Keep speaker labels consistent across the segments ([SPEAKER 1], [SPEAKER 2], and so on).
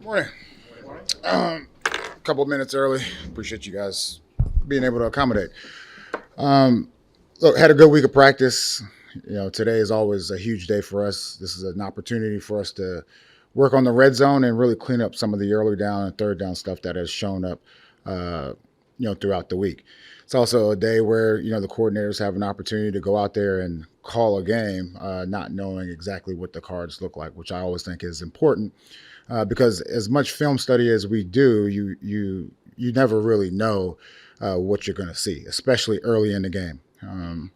[SPEAKER 1] Morning. A couple of minutes early. Appreciate you guys being able to accommodate. Look, had a good week of practice. Today is always a huge day for us. This is an opportunity for us to work on the red zone and really clean up some of the early down and third down stuff that has shown up, throughout the week. It's also a day where, the coordinators have an opportunity to go out there and call a game, not knowing exactly what the cards look like, which I always think is important. Because as much film study as we do, you never really know what you're going to see, especially early in the game. I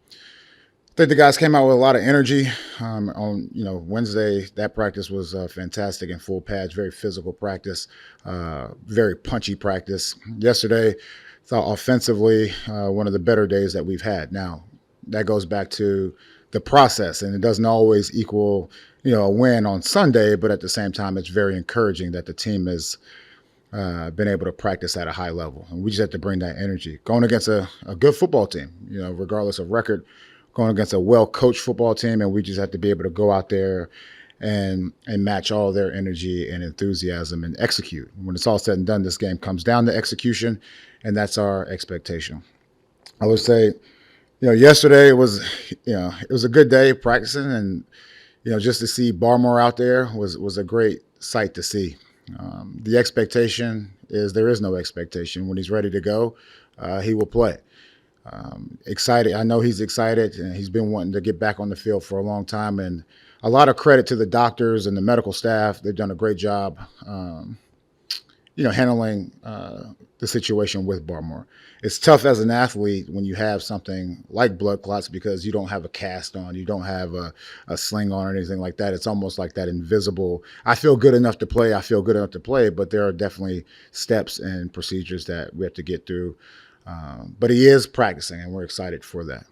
[SPEAKER 1] think the guys came out with a lot of energy on Wednesday. That practice was fantastic in full pads, very physical practice, very punchy practice. Yesterday, thought offensively one of the better days that we've had. Now that goes back to the process, and it doesn't always equal a win on Sunday, but at the same time, it's very encouraging that the team has been able to practice at a high level. And we just have to bring that energy. Going against a good football team, regardless of record, going against a well-coached football team, and we just have to be able to go out there and match all their energy and enthusiasm and execute. When it's all said and done, this game comes down to execution, and that's our expectation. I would say, yesterday it was a good day practicing, and just to see Barmore out there was a great sight to see. The expectation is there is no expectation. When he's ready to go, he will play. Excited. I know he's excited, and he's been wanting to get back on the field for a long time. And a lot of credit to the doctors and the medical staff. They've done a great job, handling the situation with Barmore. It's tough as an athlete when you have something like blood clots because you don't have a cast on, you don't have a sling on or anything like that. It's almost like that invisible, I feel good enough to play, but there are definitely steps and procedures that we have to get through. But he is practicing, and we're excited for that.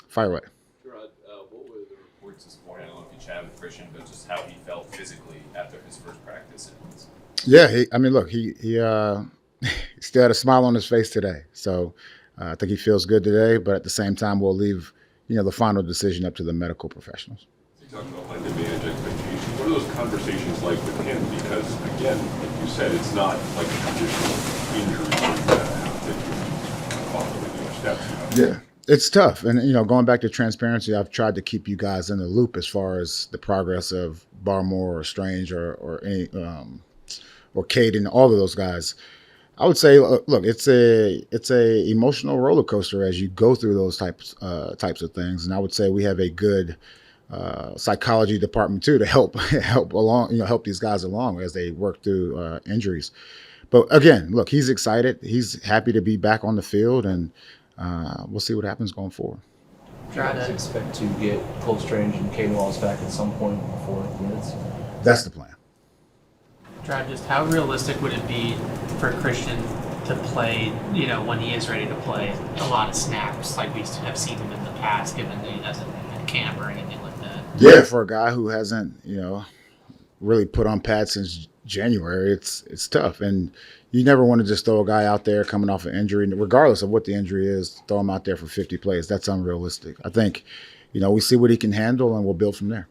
[SPEAKER 1] Fire away.
[SPEAKER 2] Jerod, what were the reports this morning? I don't know if you chatted with Christian, but just how he felt physically after his first practice.
[SPEAKER 1] Yeah, he still had a smile on his face today. So I think he feels good today, but at the same time, we'll leave, the final decision up to the medical professionals.
[SPEAKER 3] You talked about like the manage expectations. What are those conversations like with him? Because again, like you said, it's not like a traditional injury that you possibly do steps.
[SPEAKER 1] Yeah, it's tough. And, going back to transparency, I've tried to keep you guys in the loop as far as the progress of Barmore or Strange or any or Caden, all of those guys. I would say, look, it's a emotional roller coaster as you go through those types of things, and I would say we have a good psychology department too to help these guys along as they work through injuries. But again, look, he's excited, he's happy to be back on the field, and we'll see what happens going forward.
[SPEAKER 4] Try to expect to get Cole Strange and Caden Wallace back at some point before the minutes.
[SPEAKER 1] That's the plan.
[SPEAKER 5] Try just how realistic would it be for Christian to play, when he is ready to play a lot of snaps like we have seen him in the past, given that he hasn't been in camp or anything like that?
[SPEAKER 1] Yeah, for a guy who hasn't, really put on pads since January, it's tough. And you never want to just throw a guy out there coming off an injury, regardless of what the injury is, throw him out there for 50 plays. That's unrealistic. I think, we see what he can handle, and we'll build from there.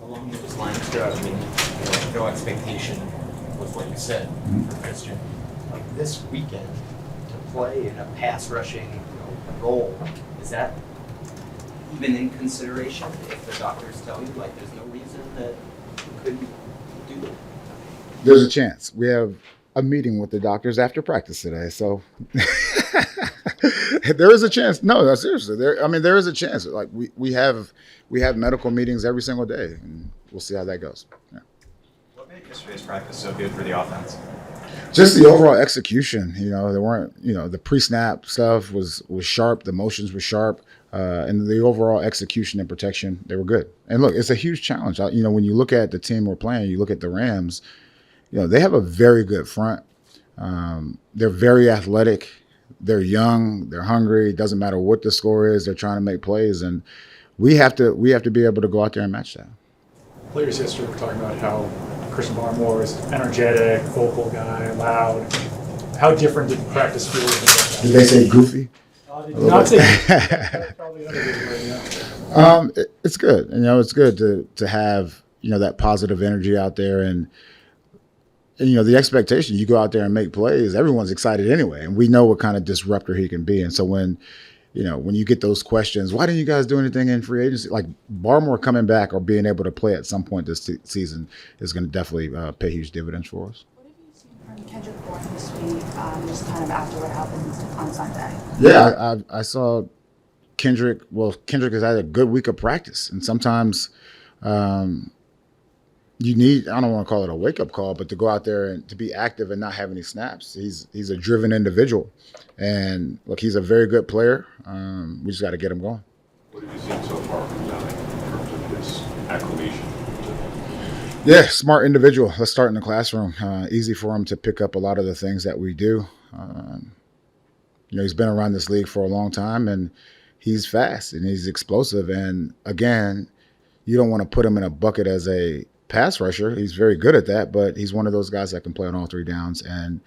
[SPEAKER 4] Along those lines, I mean, no expectation with what you said for Christian. Like this weekend, to play in a pass rushing role, is that even in consideration if the doctors tell you there's no reason that you couldn't do it?
[SPEAKER 1] There's a chance. We have a meeting with the doctors after practice today, so there is a chance. No, seriously, there is a chance. Like we have medical meetings every single day, and we'll see how that goes. Yeah.
[SPEAKER 6] What made yesterday's practice so good for the offense?
[SPEAKER 1] Just the overall execution. There weren't. The pre-snap stuff was sharp. The motions were sharp, and the overall execution and protection, they were good. And look, it's a huge challenge. When you look at the team we're playing, you look at the Rams. They have a very good front. They're very athletic. They're young. They're hungry. It doesn't matter what the score is. They're trying to make plays, and we have to be able to go out there and match that.
[SPEAKER 7] Players yesterday were talking about how Christian Barmore is energetic, vocal guy, loud. How different did practice feel?
[SPEAKER 1] Did they say goofy?
[SPEAKER 7] They did not say goofy. Probably underrated right now.
[SPEAKER 1] It's good. It's good to have that positive energy out there, and And, the expectation, you go out there and make plays, everyone's excited anyway. And we know what kind of disruptor he can be. And so when you get those questions, why didn't you guys do anything in free agency? Like Barmore coming back or being able to play at some point this season is going to definitely pay huge dividends for us.
[SPEAKER 8] What have you seen from Kendrick Bourne this week, just kind of after what happened on Sunday?
[SPEAKER 1] Yeah, I saw Kendrick. Well, Kendrick has had a good week of practice. And sometimes you need, I don't want to call it a wake-up call, but to go out there and to be active and not have any snaps. He's a driven individual. And, look, he's a very good player. We just got to get him going.
[SPEAKER 3] What have you seen so far from Yannick in terms of his acclimation?
[SPEAKER 1] Yeah, smart individual. Let's start in the classroom. Easy for him to pick up a lot of the things that we do. He's been around this league for a long time, and he's fast and he's explosive. And, again, you don't want to put him in a bucket as a pass rusher. He's very good at that, but he's one of those guys that can play on all three downs. And,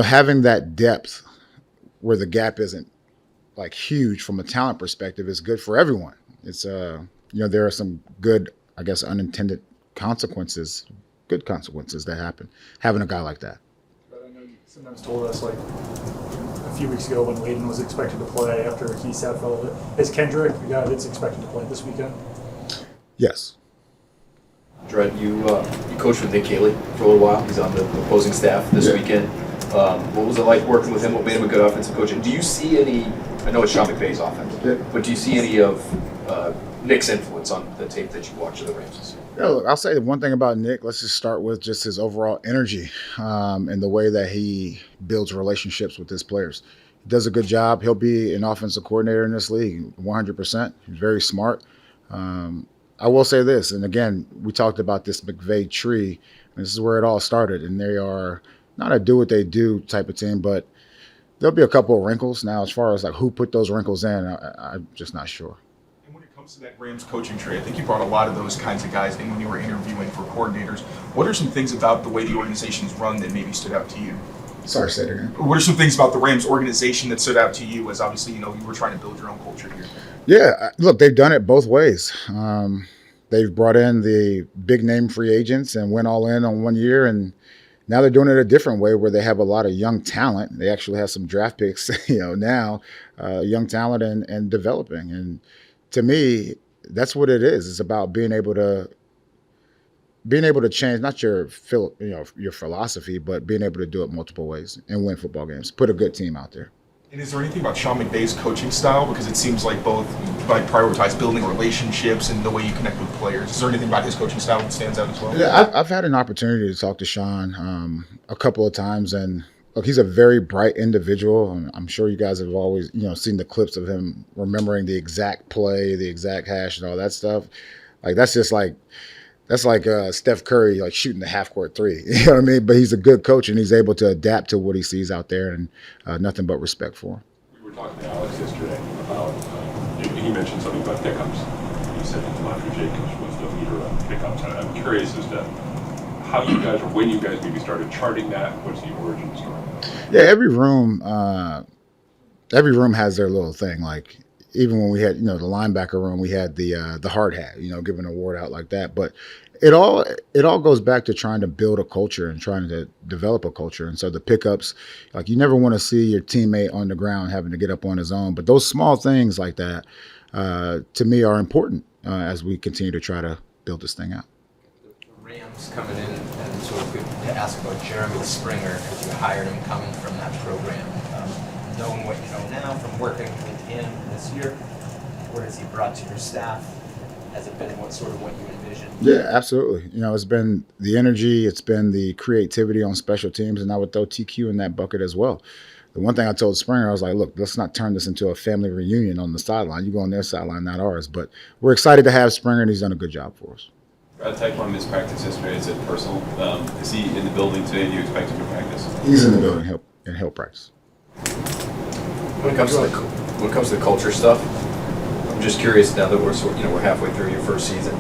[SPEAKER 1] having that depth where the gap isn't like huge from a talent perspective is good for everyone. It's, there are some good, I guess, unintended consequences, good consequences that happen having a guy like that.
[SPEAKER 7] But I know you sometimes told us, like, a few weeks ago when Layden was expected to play after he sat for a little bit. Is Kendrick the guy that's expected to play this weekend?
[SPEAKER 1] Yes.
[SPEAKER 9] Jerod, you coached with Nick Caley for a little while. He's on the opposing staff this weekend. What was it like working with him? What made him a good offensive coach? And do you see any, I know it's Sean McVay's offense, but do you see any of Nick's influence on the tape that you watch of the Rams this year?
[SPEAKER 1] Yeah, look, I'll say one thing about Nick. Let's just start with just his overall energy and the way that he builds relationships with his players. He does a good job. He'll be an offensive coordinator in this league, 100%. He's very smart. I will say this, and again, we talked about this McVay tree, and this is where it all started, and they are not a do-what-they-do type of team, but there'll be a couple of wrinkles. Now, as far as like who put those wrinkles in, I'm just not sure.
[SPEAKER 10] And when it comes to that Rams coaching tree, I think you brought a lot of those kinds of guys in when you were interviewing for coordinators. What are some things about the way the organization's run that maybe stood out to you?
[SPEAKER 1] Sorry, say it again.
[SPEAKER 10] What are some things about the Rams organization that stood out to you as obviously, you were trying to build your own culture here?
[SPEAKER 1] Yeah, look, they've done it both ways. They've brought in the big name free agents and went all in on 1 year, and now they're doing it a different way where they have a lot of young talent. They actually have some draft picks, now, young talent and developing. And to me, that's what it is. It's about being able to change not your philosophy, but being able to do it multiple ways and win football games. Put a good team out there.
[SPEAKER 10] And is there anything about Sean McVay's coaching style? Because it seems like both prioritize building relationships and the way you connect with players. Is there anything about his coaching style that stands out as well?
[SPEAKER 1] Yeah, I've had an opportunity to talk to Sean a couple of times, and look, he's a very bright individual. I'm sure you guys have always seen the clips of him remembering the exact play, the exact hash, and all that stuff. Like that's like Steph Curry like shooting the half-court three. You know what I mean? But he's a good coach, and he's able to adapt to what he sees out there, and nothing but respect for him.
[SPEAKER 3] We were talking to Alex yesterday about, he mentioned something about pickups. He said that DeMondre Jacobs was the leader of pickups. And I'm curious as to how you guys, or when you guys maybe started charting that. What's the origin story?
[SPEAKER 1] Yeah, every room has their little thing. Like even when we had, the linebacker room, we had the hard hat, giving an award out like that. But it all goes back to trying to build a culture and trying to develop a culture. And so the pickups, like you never want to see your teammate on the ground having to get up on his own. But those small things like that, to me, are important as we continue to try to build this thing out.
[SPEAKER 4] The Rams coming in, and sort of good to ask about Jeremy Springer, because you hired him coming from that program. Knowing what you know now from working with him this year, what has he brought to your staff? Has it been what you envisioned?
[SPEAKER 1] Yeah, absolutely. It's been the energy, it's been the creativity on special teams, and I would throw TQ in that bucket as well. The one thing I told Springer, I was like, look, let's not turn this into a family reunion on the sideline. You go on their sideline, not ours. But we're excited to have Springer, and he's done a good job for us.
[SPEAKER 2] Tyquan missed practice yesterday. Is it personal? Is he in the building today? Do you expect him to practice?
[SPEAKER 1] He's in the building and help practice.
[SPEAKER 9] When it comes to the culture stuff, I'm just curious now that we're halfway through your first season.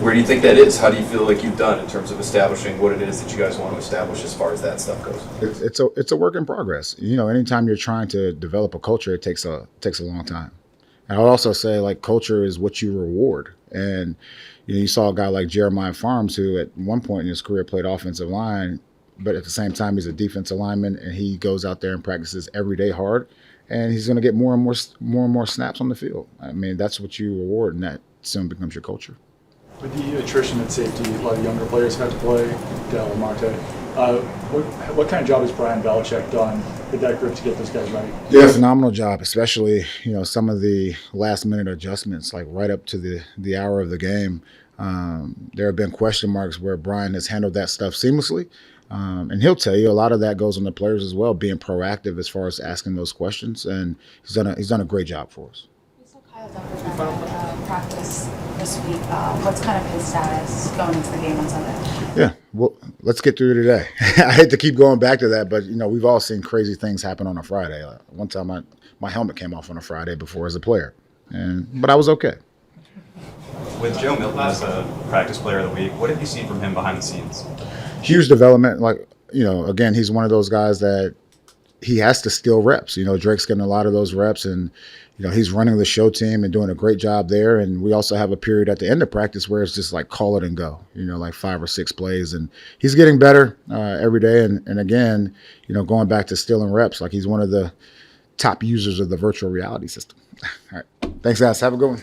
[SPEAKER 9] Where do you think that is? How do you feel like you've done in terms of establishing what it is that you guys want to establish as far as that stuff goes?
[SPEAKER 1] It's a work in progress. Anytime you're trying to develop a culture, it takes a long time. And I would also say, like, culture is what you reward. And, you saw a guy like Jerod Mayo, who at one point in his career played offensive line, but at the same time, he's a defensive lineman, and he goes out there and practices every day hard, and he's going to get more and more snaps on the field. I mean, that's what you reward, and that soon becomes your culture.
[SPEAKER 7] With the attrition at safety, a lot of younger players have to play, Dell, Marte. What kind of job has Brian Belichick done with that group to get those guys ready?
[SPEAKER 1] Yeah, phenomenal job, especially, some of the last-minute adjustments, like right up to the hour of the game. There have been question marks where Brian has handled that stuff seamlessly. And he'll tell you a lot of that goes on the players as well, being proactive as far as asking those questions. And he's done a great job for us.
[SPEAKER 8] We saw Kyle Dunbar at practice this week. What's kind of his status going into the game on Sunday?
[SPEAKER 1] Yeah, well, let's get through today. I hate to keep going back to that, but, we've all seen crazy things happen on a Friday. One time my helmet came off on a Friday before as a player, but I was okay.
[SPEAKER 6] With Joe Milton as a practice player of the week, what have you seen from him behind the scenes?
[SPEAKER 1] Huge development. Like, again, he's one of those guys that he has to steal reps. Drake's getting a lot of those reps, and, he's running the show team and doing a great job there. And we also have a period at the end of practice where it's just like call it and go, like 5 or 6 plays. And he's getting better every day. And again, going back to stealing reps, like he's one of the top users of the virtual reality system. All right. Thanks, guys. Have a good one.